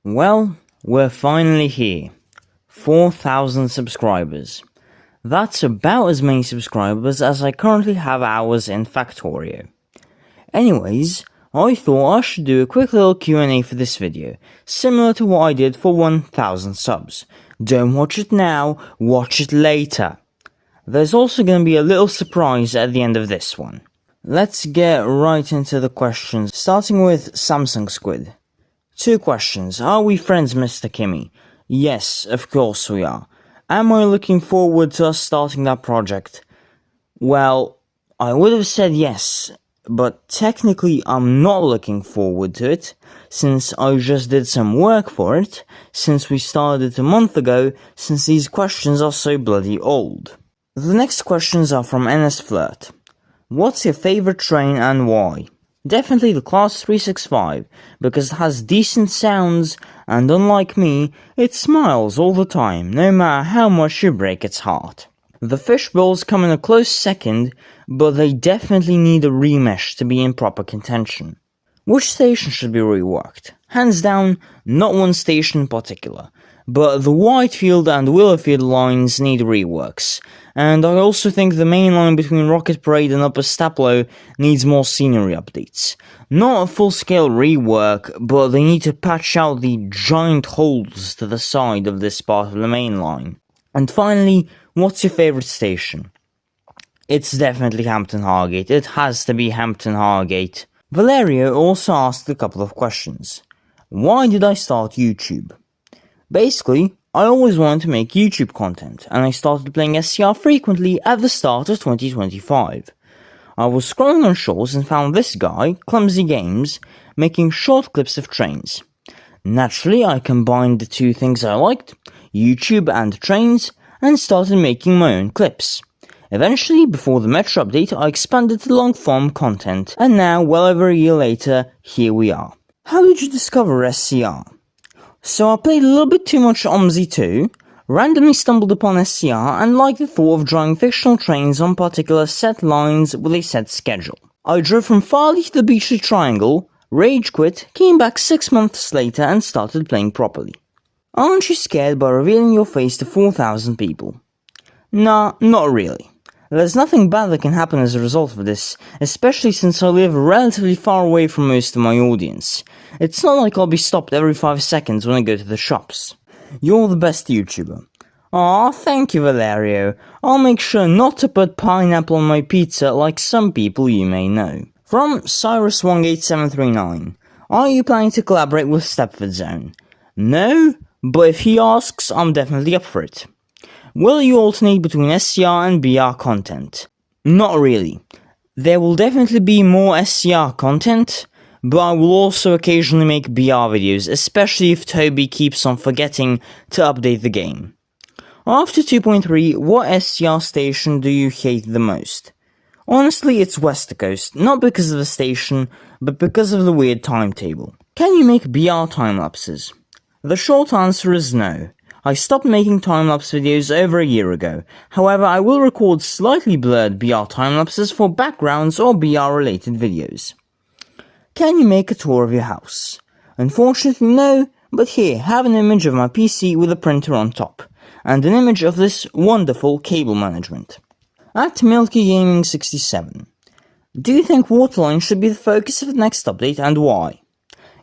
Well, we're finally here. 4,000 subscribers. That's about as many subscribers as I currently have hours in Factorio. Anyways, I thought I should do a quick little Q&A for this video, similar to what I did for 1,000 subs. Don't watch it now, watch it later. There's also going to be a little surprise at the end of this one. Let's get right into the questions, starting with Samsung Squid. 2 questions. Are we friends, Mr. Kimmy? Yes, of course we are. Am I looking forward to us starting that project? Well, I would have said yes, but technically I'm not looking forward to it, since I just did some work for it, since we started it a month ago, since these questions are so bloody old. The next questions are from NS Flirt. What's your favorite train and why? Definitely the Class 365, because it has decent sounds, and unlike me, it smiles all the time, no matter how much you break its heart. The fishbowls come in a close second, but they definitely need a remesh to be in proper contention. Which station should be reworked? Hands down, not one station in particular, but the Whitefield and Willowfield lines need reworks, and I also think the main line between Rocket Parade and Upper Staplow needs more scenery updates. Not a full-scale rework, but they need to patch out the giant holes to the side of this part of the main line. And finally, what's your favourite station? It's definitely Hampton Hargate. It has to be Hampton Hargate. Valerio also asked a couple of questions. Why did I start YouTube? Basically, I always wanted to make YouTube content, and I started playing SCR frequently at the start of 2025. I was scrolling on Shorts and found this guy, Clumsy Games, making short clips of trains. Naturally, I combined the two things I liked, YouTube and trains, and started making my own clips. Eventually, before the Metro update, I expanded to long-form content, and now, well over a year later, here we are. How did you discover SCR? So I played a little bit too much OMSI 2, randomly stumbled upon SCR, and liked the thought of drawing fictional trains on particular set lines with a set schedule. I drove from Farley to the Beachley Triangle, rage quit, came back 6 months later and started playing properly. Aren't you scared by revealing your face to 4,000 people? Nah, not really. There's nothing bad that can happen as a result of this, especially since I live relatively far away from most of my audience. It's not like I'll be stopped every 5 seconds when I go to the shops. You're the best YouTuber. Aw, thank you, Valerio. I'll make sure not to put pineapple on my pizza like some people you may know. From Cyrus18739. Are you planning to collaborate with Stepford Zone? No, but if he asks, I'm definitely up for it. Will you alternate between SCR and BR content? Not really. There will definitely be more SCR content, but I will also occasionally make BR videos, especially if Toby keeps on forgetting to update the game. After 2.3, what SCR station do you hate the most? Honestly, it's West Coast, not because of the station, but because of the weird timetable. Can you make BR time-lapses? The short answer is no. I stopped making time-lapse videos over a year ago, however I will record slightly blurred BR time-lapses for backgrounds or BR-related videos. Can you make a tour of your house? Unfortunately no, but here, have an image of my PC with a printer on top, and an image of this wonderful cable management. At Milky Gaming 67. Do you think Waterline should be the focus of the next update and why?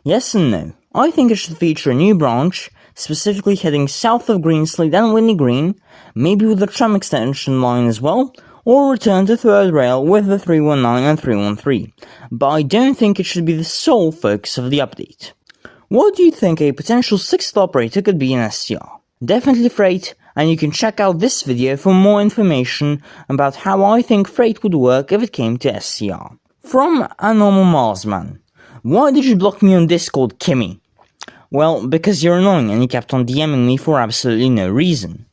Yes and no. I think it should feature a new branch, specifically heading south of Greenslade and Whitney Green, maybe with the tram extension line as well, or return to third rail with the 319 and 313, but I don't think it should be the sole focus of the update. What do you think a potential 6th operator could be in SCR? Definitely Freight, and you can check out this video for more information about how I think Freight would work if it came to SCR. From A Normal Marsman. Why did you block me on Discord, Kimmy? Well, because you're annoying and you kept on DMing me for absolutely no reason.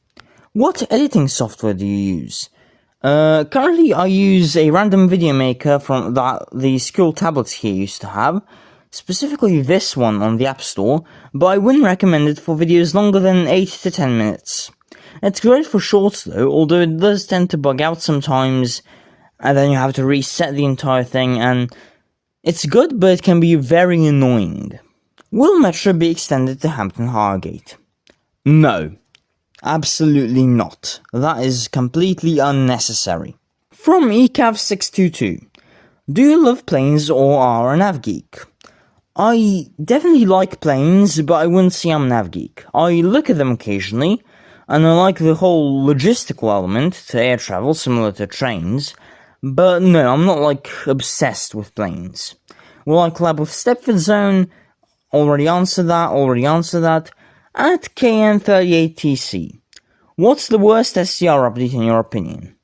What editing software do you use? Currently I use a random video maker from the school tablets here used to have, specifically this one on the App Store, but I wouldn't recommend it for videos longer than 8 to 10 minutes. It's great for shorts though, although it does tend to bug out sometimes, and then you have to reset the entire thing, and it's good, but it can be very annoying. Will Metro be extended to Hampton Hargate? No, absolutely not. That is completely unnecessary. From ECAV622, do you love planes or are a nav geek? I definitely like planes, but I wouldn't say I'm a nav geek. I look at them occasionally, and I like the whole logistical element to air travel, similar to trains, but no, I'm not like obsessed with planes. Will I collab with Stepford Zone? Already answered that. At KN38TC. What's the worst SCR update in your opinion?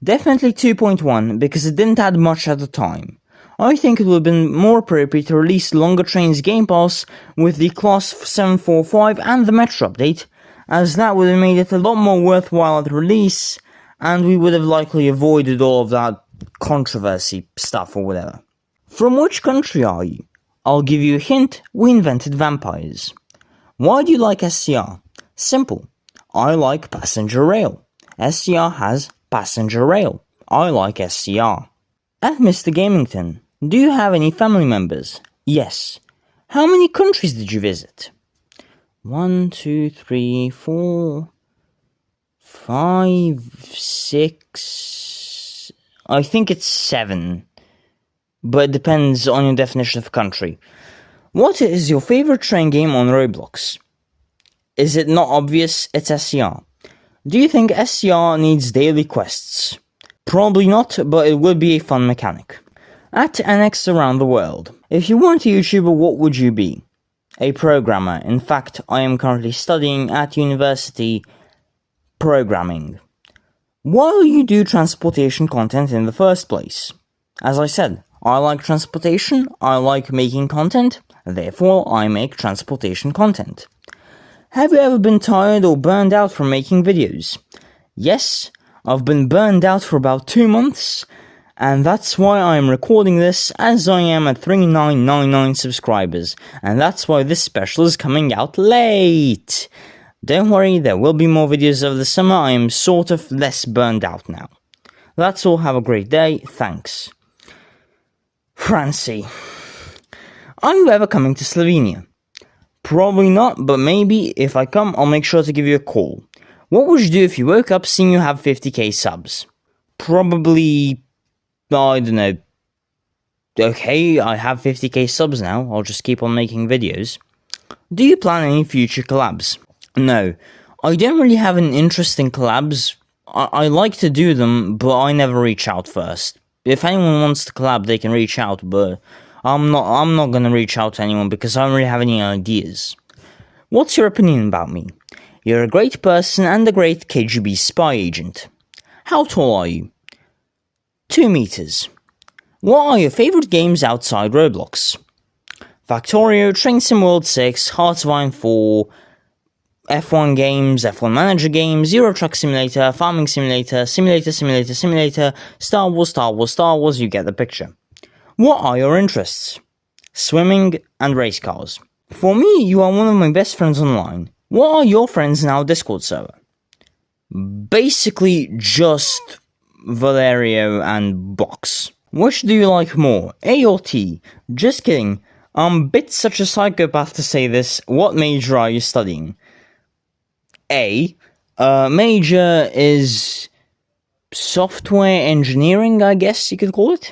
Definitely 2.1, because it didn't add much at the time. I think it would have been more appropriate to release Longer Trains Game Pass with the Class 745 and the Metro update, as that would have made it a lot more worthwhile at release, and we would have likely avoided all of that controversy stuff or whatever. From which country are you? I'll give you a hint, we invented vampires. Why do you like SCR? Simple. I like passenger rail. SCR has passenger rail. I like SCR. At Mr. Gamington, do you have any family members? Yes. How many countries did you visit? 1, 2, 3, 4, 5, 6... I think it's 7. But it depends on your definition of country. What is your favorite train game on Roblox? Is it not obvious? It's SCR. Do you think SCR needs daily quests? Probably not, but it would be a fun mechanic. At NX Around the World, if you weren't a YouTuber, what would you be? A programmer. In fact, I am currently studying at university programming. Why will you do transportation content in the first place? As I said, I like transportation, I like making content, therefore I make transportation content. Have you ever been tired or burned out from making videos? Yes, I've been burned out for about 2 months, and that's why I am recording this as I am at 3999 subscribers, and that's why this special is coming out late. Don't worry, there will be more videos over the summer. I am sort of less burned out now. That's all, have a great day, thanks. Francie. Are you ever coming to Slovenia? Probably not, but maybe if I come, I'll make sure to give you a call. What would you do if you woke up seeing you have 50k subs? Probably, I don't know. Okay, I have 50k subs now, I'll just keep on making videos. Do you plan any future collabs? No, I don't really have an interest in collabs. I like to do them, but I never reach out first. If anyone wants to collab, they can reach out, but I'm not gonna reach out to anyone because I don't really have any ideas. What's your opinion about me? You're a great person and a great KGB spy agent. How tall are you? 2 meters. What are your favorite games outside Roblox? Factorio, Train Sim World 6, Hearts of Iron 4, F1 games, F1 Manager games, Euro Truck Simulator, Farming Simulator, Simulator, Star Wars, you get the picture. What are your interests? Swimming and race cars. For me, you are one of my best friends online. What are your friends in our Discord server? Basically, just Valerio and Box. Which do you like more, A or T? Just kidding. I'm a bit such a psychopath to say this. What major are you studying? A. Major is software engineering, I guess you could call it.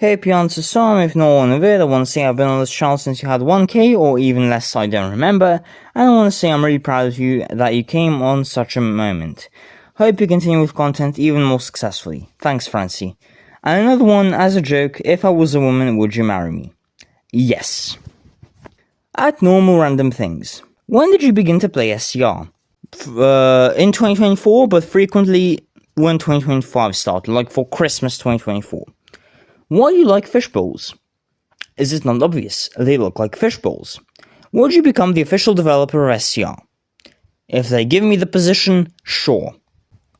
Hope you answer some, if not one of it. I want to say I've been on this channel since you had 1k or even less, I don't remember. And I want to say I'm really proud of you that you came on such a moment. Hope you continue with content even more successfully. Thanks, Francie. And another one, as a joke, if I was a woman, would you marry me? Yes. At Normal Random Things. When did you begin to play SCR? In 2024, but frequently when 2025 started, like for Christmas 2024. Why do you like fishbowls? Is it not obvious? They look like fishbowls. Would you become the official developer of SCR? If they give me the position, sure.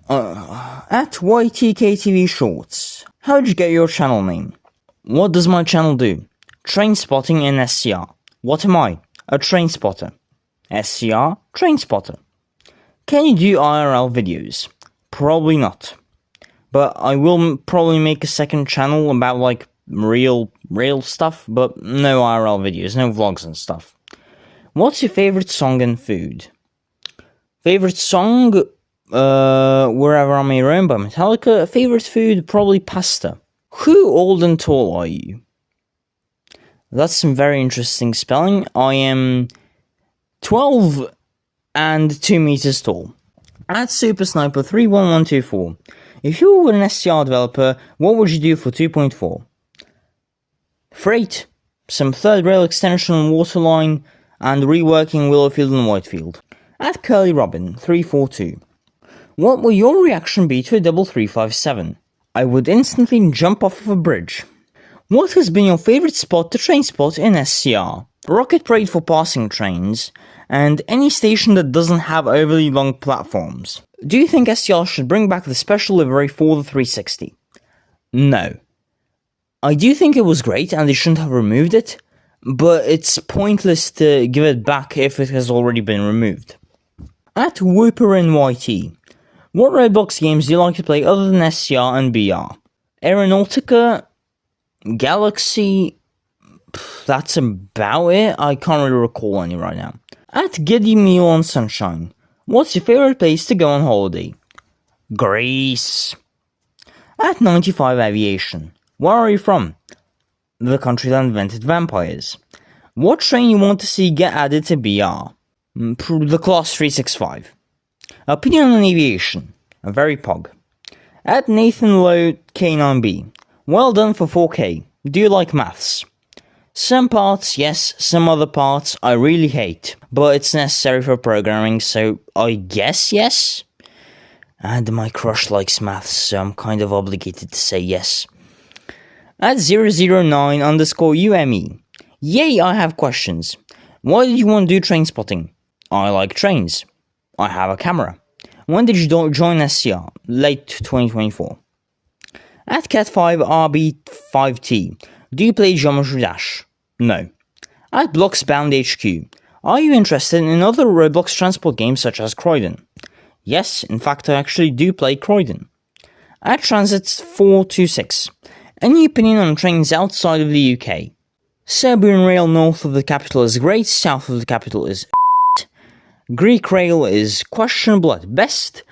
At YTKTV Shorts. How did you get your channel name? What does my channel do? Train spotting in SCR. What am I? A train spotter. SCR, train spotter. Can you do IRL videos? Probably not. But I will probably make a second channel about like real stuff, but no IRL videos, no vlogs and stuff. What's your favorite song and food? Favorite song, Wherever I May Roam by Metallica. Favorite food, probably pasta. Who old and tall are you? That's some very interesting spelling. I am 12 and 2 meters tall. At Super Sniper 31124. If you were an SCR developer, what would you do for 2.4? Freight, some third rail extension on Waterline, and reworking Willowfield and Whitefield. At Curly Robin 342. What will your reaction be to a double 357? I would instantly jump off of a bridge. What has been your favourite spot to train spot in SCR? Rocket Parade for passing trains, and any station that doesn't have overly long platforms. Do you think SCR should bring back the special livery for the 360? No. I do think it was great and they shouldn't have removed it, but it's pointless to give it back if it has already been removed. At WhooperNYT, what Roblox games do you like to play other than SCR and BR? Aeronautica, Galaxy, that's about it. I can't really recall any right now. At Giddy Meal on Sunshine, what's your favourite place to go on holiday? Greece. At 95 Aviation, where are you from? The country that invented vampires. What train you want to see get added to BR? The Class 365. Opinion on aviation, a very pog. At Nathan Lowe K9B, well done for 4K. Do you like maths? Some parts, yes, some other parts I really hate, but it's necessary for programming, so I guess yes? And my crush likes maths, so I'm kind of obligated to say yes. At 009_UME, yay, I have questions. Why did you want to do train spotting? I like trains. I have a camera. When did you join SCR? Late 2024. At Cat5RB5T, do you play Geometry Dash? No. At Bloxbound HQ, are you interested in other Roblox transport games such as Croydon? Yes, in fact I actually do play Croydon. At Transits426, any opinion on trains outside of the UK? Serbian rail north of the capital is great, south of the capital is Greek rail is questionable at best.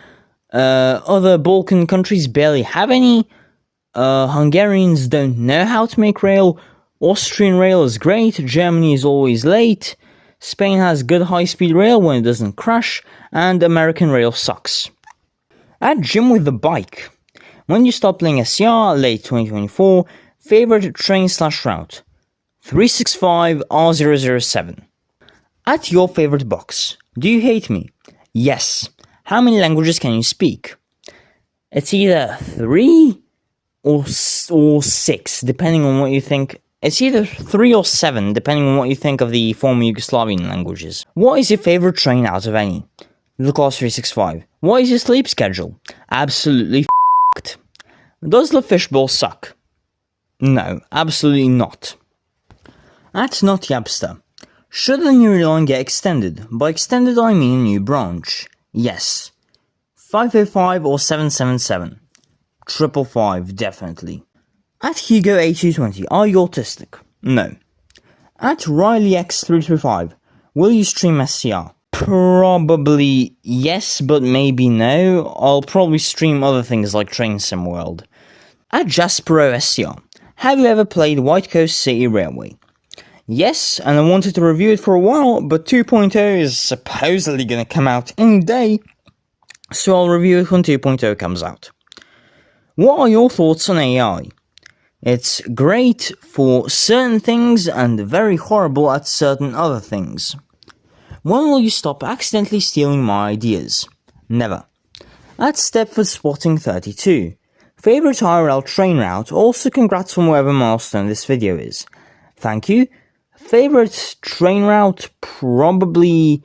Other Balkan countries barely have any. Hungarians don't know how to make rail. Austrian rail is great. Germany is always late. Spain has good high-speed rail when it doesn't crash. And American rail sucks. At Gym with the Bike, when you stop playing SCR, late 2024, favorite train/route? 365 R007. At your favorite box, do you hate me? Yes. How many languages can you speak? It's either 3 or 6, depending on what you think. It's either 3 or 7, depending on what you think of the former Yugoslavian languages. What is your favorite train out of any? The Class 365. What is your sleep schedule? Absolutely f***ed. Does the fishbowl suck? No, absolutely not. At Not Yapster, should the new line get extended? By extended I mean a new branch. Yes. 505 or 777. 555, definitely. At Hugo8220, are you autistic? No. At RileyX335, will you stream SCR? Probably yes, but maybe no. I'll probably stream other things like Train Sim World. At Jaspero SCR, have you ever played White Coast City Railway? Yes, and I wanted to review it for a while, but 2.0 is supposedly going to come out any day, so I'll review it when 2.0 comes out. What are your thoughts on AI? It's great for certain things and very horrible at certain other things. When will you stop accidentally stealing my ideas? Never. At Stepford Spotting 32, favorite IRL train route, also congrats on whatever milestone this video is. Thank you. Favorite train route, probably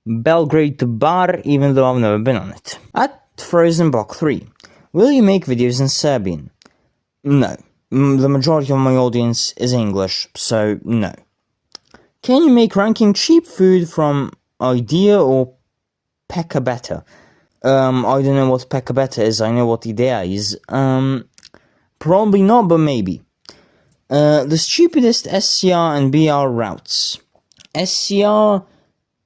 Belgrade to Bar, even though I've never been on it. At Frozenbach 3, will you make videos in Serbian? No. The majority of my audience is English, so no. Can you make ranking cheap food from Idea or Pekabeta? I don't know what Pekabeta is, I know what Idea is. Probably not, but maybe. The stupidest SCR and BR routes. SCR,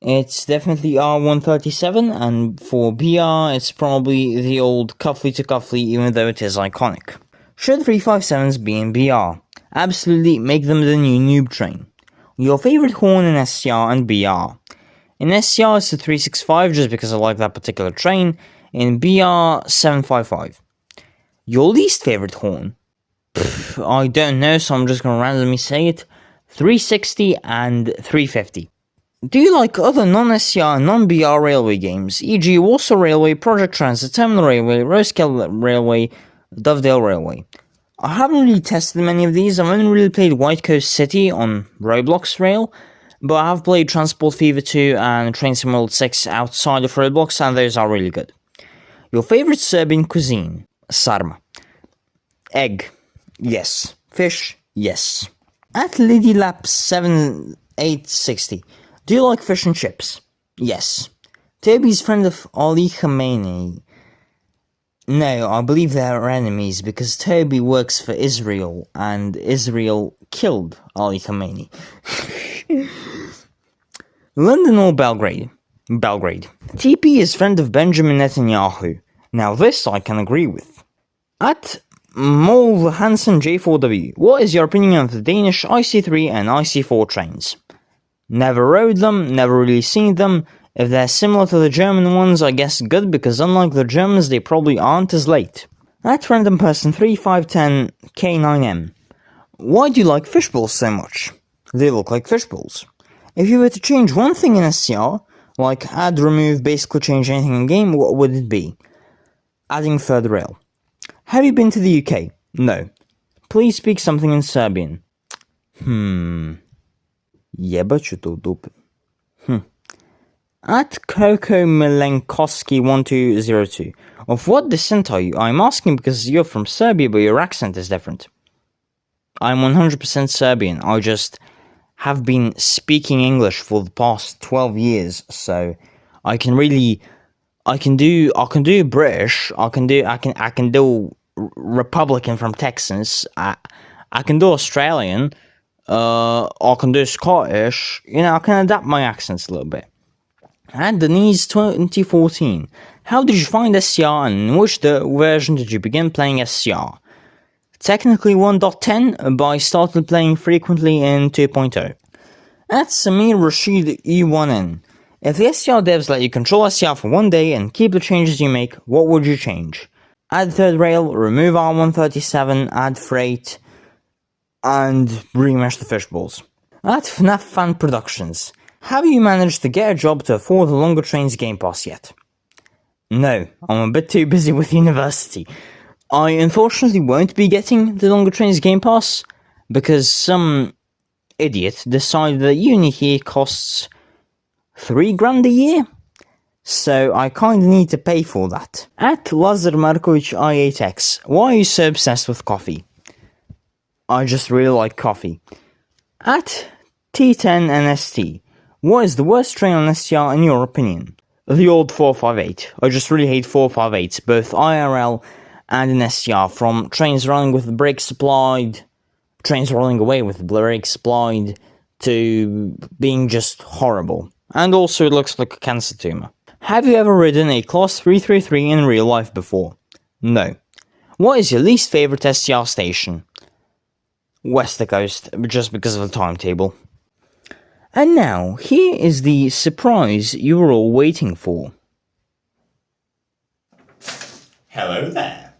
it's definitely R137, and for BR, it's probably the old Cuffley to Cuffley, even though it is iconic. Should 357s be in BR? Absolutely, make them the new noob train. Your favorite horn in SCR and BR? In SCR, it's the 365, just because I like that particular train. In BR, 755. Your least favorite horn? I don't know, so I'm just gonna randomly say it. 360 and 350. Do you like other non-SCR and non-BR railway games, e.g. Warsaw Railway, Project Transit, Terminal Railway, Roskilde Railway, Dovedale Railway? I haven't really tested many of these. I've only really played White Coast City on Roblox Rail, but I have played Transport Fever 2 and Train Sim World 6 outside of Roblox, and those are really good. Your favorite Serbian cuisine? Sarma. Egg. Yes. Fish. Yes. At LidyLap7860. Do you like fish and chips? Yes. Toby's friend of Ali Khamenei. No, I believe they are enemies because Toby works for Israel and Israel killed Ali Khamenei. London or Belgrade? Belgrade. TP is friend of Benjamin Netanyahu. Now this I can agree with. At Mole Hansen J4W, what is your opinion of the Danish IC3 and IC4 trains? Never rode them, never really seen them. If they're similar to the German ones, I guess good, because unlike the Germans, they probably aren't as late. At Random Person 3510 K9M, why do you like fishballs so much? They look like fishballs. If you were to change one thing in SCR, like add, remove, basically change anything in game, what would it be? Adding third rail. Have you been to the UK? No. Please speak something in Serbian. Jebaću to dupe. At Coco Milenkoski 1202. Of what descent are you? I'm asking because you're from Serbia, but your accent is different. I'm 100% Serbian. I just have been speaking English for the past 12 years, so I can do British. I can do Republican from Texas. I can do Australian. I can do Scottish. I can adapt my accents a little bit. And Denise 2014. How did you find SCR and in which version did you begin playing SCR? Technically 1.10, but I started playing frequently in 2.0. At Samir Rashid E1N. If the SCR devs let you control SCR for one day and keep the changes you make, what would you change? Add third rail, remove R137, add freight, and remesh the fishballs. At FNAF Fan Productions. Have you managed to get a job to afford the Longer Trains Game Pass yet? No, I'm a bit too busy with university. I unfortunately won't be getting the Longer Trains Game Pass because some idiot decided that uni here costs $3,000 a year. So I kinda need to pay for that. At Lazar Markovic I8X, why are you so obsessed with coffee? I just really like coffee. At T10NST, what is the worst train on SCR in your opinion? The old 458. I just really hate 458s, both IRL and in SCR, from trains running with the brakes supplied, trains rolling away with the brakes supplied, to being just horrible. And also it looks like a cancer tumor. Have you ever ridden a Class 333 in real life before? No. What is your least favorite SCR station? West Coast, just because of the timetable. And now, here is the surprise you were all waiting for. Hello there.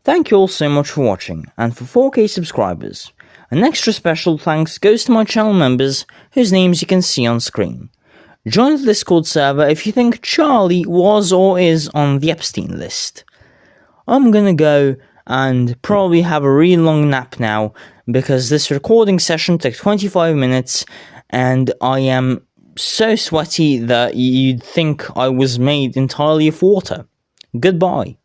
Thank you all so much for watching, and for 4K subscribers. An extra special thanks goes to my channel members, whose names you can see on screen. Join the Discord server if you think Charlie was or is on the Epstein list. I'm gonna go and probably have a really long nap now, because this recording session took 25 minutes, and I am so sweaty that you'd think I was made entirely of water. Goodbye.